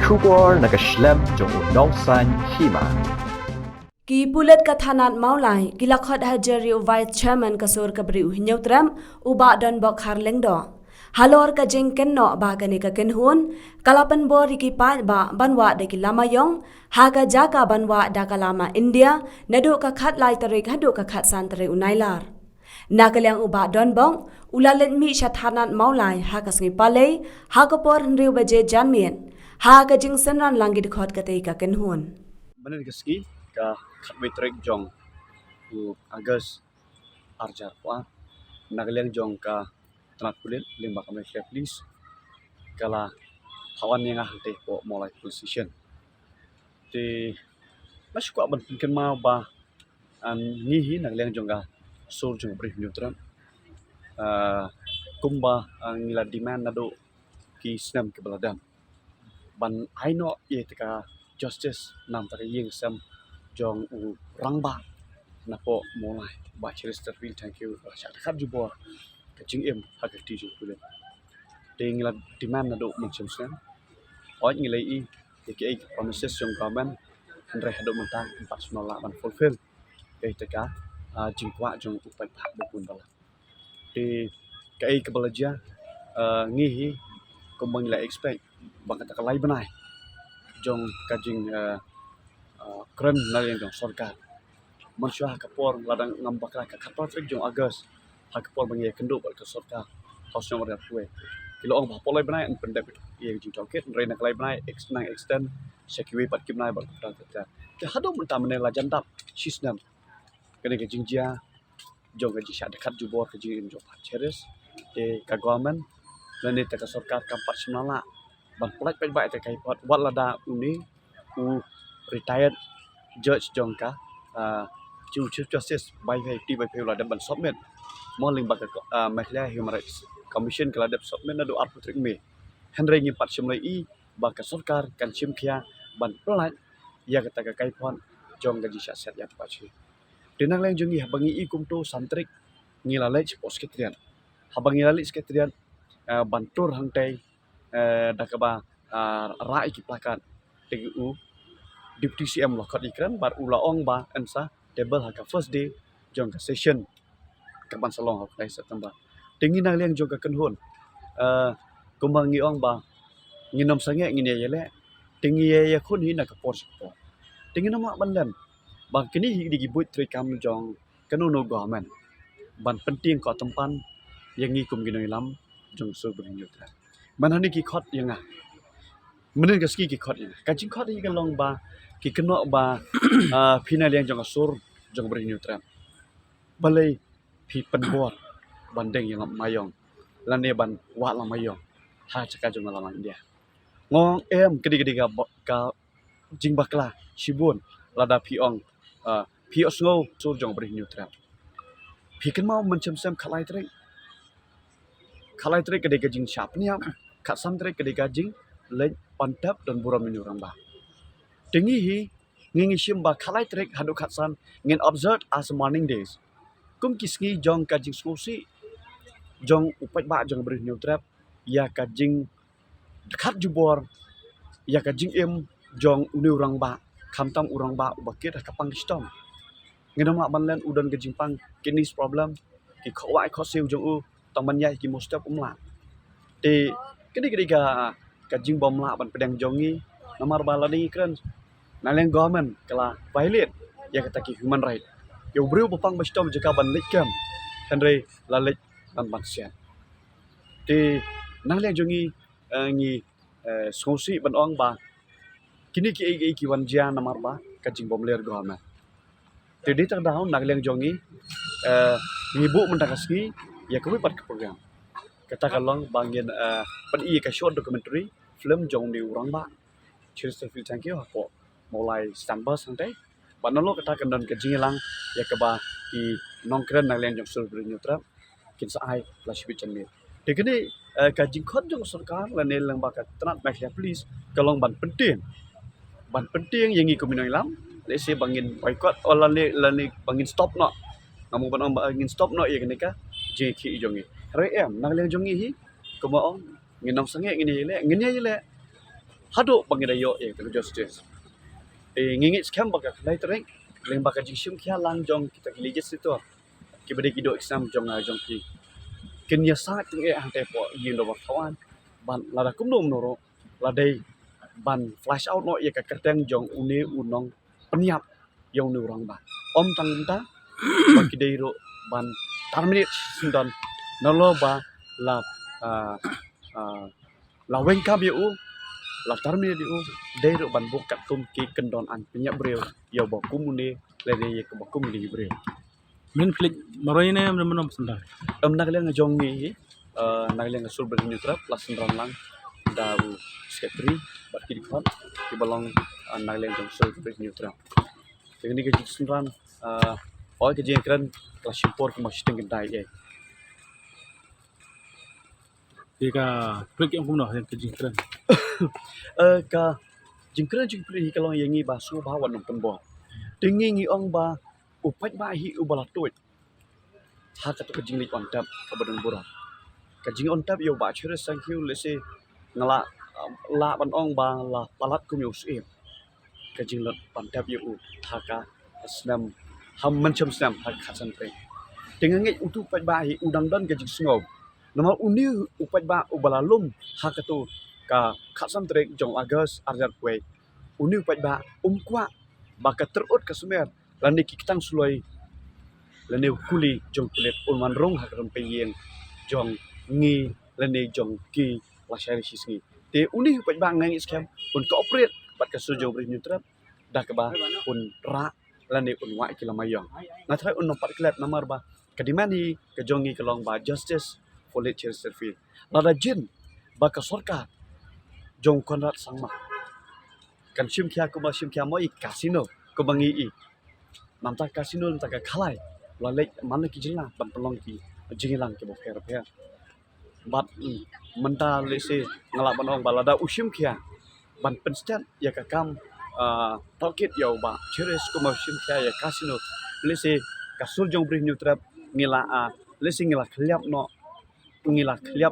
Shubor nakaslem jong udawsan hima. Ki pulet kathanat maulai kilakhot hajari vice chairman kasur kabri uhinyotram uba don bok harlengdo halor ka jengken no ba kani ka kenhun kalapan bori ki pa ba banwa de ki lamayong haga jaka banwa da kalama India nadu ka khat lai tarik hadu ka khat san tare unailar nakalyang uba don bong ulalet mi shathanat maulai hakas ngi pale hakapor nriu baje janmien haga jingsen ran langit khot ka te ka kenhun Benar keski ka khatwetrik jong u Agus arjar pa nagliang jong ka tanat kulit limba ka Malaysia Police kala hawan yang te po mulai police station ti mas ko ban kin ma ba an ngihi nagliang jong ka sur jong brief neutral kumba ang nila demand nado ki snam ke baladam ban aino ye ka justice nam ta yeng sam jong u rangba na po mulai ba Chester Will thank you sha khat jubo ka jing em ha ka ti ju kulen ting la demand na do mun chim sam oi ngi lei i ke promises jong government andre do mun ta pas la ban fulfill ke ta ka jing kwa jong u pai phak bukun bala ti ke balaja ngi hi kumbang la expect bang ta ka lai banai jong ka jing keren na yang jong sarkar manusia kapor ladang ngambak ka kapor trik jong Agus kapor bangi kenduk ka sarkar house nomor kuwe kilo ong polai banai an pendek ye jing joket reina kalai banai extend secure pat kim nai ba ta ta ke hado mun ta mene la jandap sisnam kene ke jing jia jong ka jisha dekat jubor ke jing jong cheres te ka government lani ta ka sarkar kampat semnala ban polai pai ta kai pot walada uni u retired judge jongka chief justice by ti by la dan submit morning bak Malaysia Human Rights Commission kala dep submit na do arputrik me henry ngi pat simlai i bak sarkar kan simkhia ban pelat ya kata ka kai pon jong gaji set ya pachi dinang leng jungi habangi i kumto santrik ngilale pos ketrian habangi lali ketrian bantur hangtai dakaba rai ki plakat TGU Deputy CM lokot ikran bar ula ong ba ensa table ha ka first day jong ka session kapan salong ha kai September tingin na liang jong ka kenhun kumbang ngi ong ba nginom sange ngine yele tingi ye khun hi na ka pos ko tingin na ma bandan ba kini hi digi buit tri kam jong kanono government ban penting ko tempan yang ngi kum ginoi lam jong so bring yutra manani ki khot yang menen gaski ki khot yang kajing khot hi long ba ki keno ba final yang jong asur jong bring yutra balai pi penbor bandeng yang mayong lane ban wa la mayong ha chaka jong la India ngong em kedi ka jing bakla shibun lada pi ong pi osngo sur jong bring yutra pi ken mau mencem sem khalai trek kedi ka jing shap niam khat sam trek kedi ka jing lej pantap dan buram menyurang ba tingi hi ngingi shim ba khalai trek hadu khatsan ngin observe as morning days kum kisngi jong ka jing skosi jong upat ba jong beri neutrap ya ka jing khat jubor ya ka jing em jong uni urang ba khamtam urang ba bakit ka pang stom ngin ma banlen udan ka jing pang kidneys problem ki khowai khosil jong u taman yai ki mostap umla te kedi ka jing bom la ban pedang jongi namar baladi kren naleng government kala violate ya kata ki human right yo bru bapang bastom jaka ban likam henry lalik ban bansian ti naleng jongi ngi skosi ban ong ba kini ki wan jia namar ba ka jing bom ler government ti di tak daun naleng jongi ngibu mendakaski ya kami pat program kata kalong bangin pen i ka short documentary film jong di urang ba Chester Will thank you po mulai standby santai banolo kata kendon ke jingilang ya ke ba ki nongkren na len jong sur nyutra kin sa ai flash bi chen mi de kene ka jing khot jong sarkar la ne lang ba ka tanat Malaysia Police kalong ban penting yang ngi kominoi lam le se bangin boycott ola le bangin stop no ngamu ban bangin stop no ye kene ka je ki jongi re em nang len jongi hi ko mo nginong sange ngini le hado bangidayo ta justice ngingit scam baka lai tereng leng baka jingshum kya lang jong kita religious itu kibade kido exam jong jong ki kenya sa ting ante po yin do kawan ban lada kumno noro ladai ban flash out no ka kerteng jong une unong peniap yang ni orang ba om tang ta bakidai ro ban terminate sindan nalo ba la la wen ka bi u la terminate u dai ro ban buk kat tum ki kendon an penyak breu yo ba kumune le ye ka ba kumuni breu min flik maroyne menom sendal nagleng jong ni nagleng sul ber ni trap las ndran lang da u sketri bat ki khot ki balong nagleng jong sul ber ni trap ini ke jisndran oi ke jengkran kelas impor ke masih tinggi dai ye ika flik yang kuno yang kejingkran ka jengkran jing pri kalong yengi ba su ba wan pun bo tingi ngi ong ba upat ba hi ubala toit ha ka to ke jingli on tap ka badang bura ka jing on tap yo ba chure sang hiu le se ngala la ban ong ba la palat kum yo se ka jing lot on tap yo ha ka snam ham mencem snam ha khasan pre dengan ngai utu pat ba hi udang dan ka jing sngob nama uni upat ba ubala lum ha ka to ka khasan tre jong agus arjat we uni upat ba kwa ba ka terut ka sumer lani ki kitang suloi lani kuli jong kulit unwan rong ha ron pe yeng jong ngi lani jong ki la shari sisngi te uni upat ba ngai scam un cooperate bat ka sujo bri nyutrap dah ka ba un ra lani un wa ki lamayong na thai un nompat klet namar ba kadimani ka jongi kalong ba justice for lecture servi lada jin ba ka sarkar jong konrat sangma kan sim kya ko ba sim kya mo i casino ko bangi i namta casino namta ka khalai la lek man ki jilla ban pelong ki jingilang ki bo fer fer bat menta le se ngala ban ong balada usim kya ban penstat ya ka kam target yo ba cheres ko ma sim kya ya casino le se kasul jong bri nyutrap ngila le se ngila khliap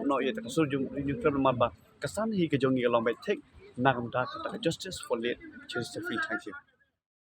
no ya ta kasul jong bri nyutrap ma ba kasan hi ke jongi long bai tek nagam da ka justice for late cheres free thank you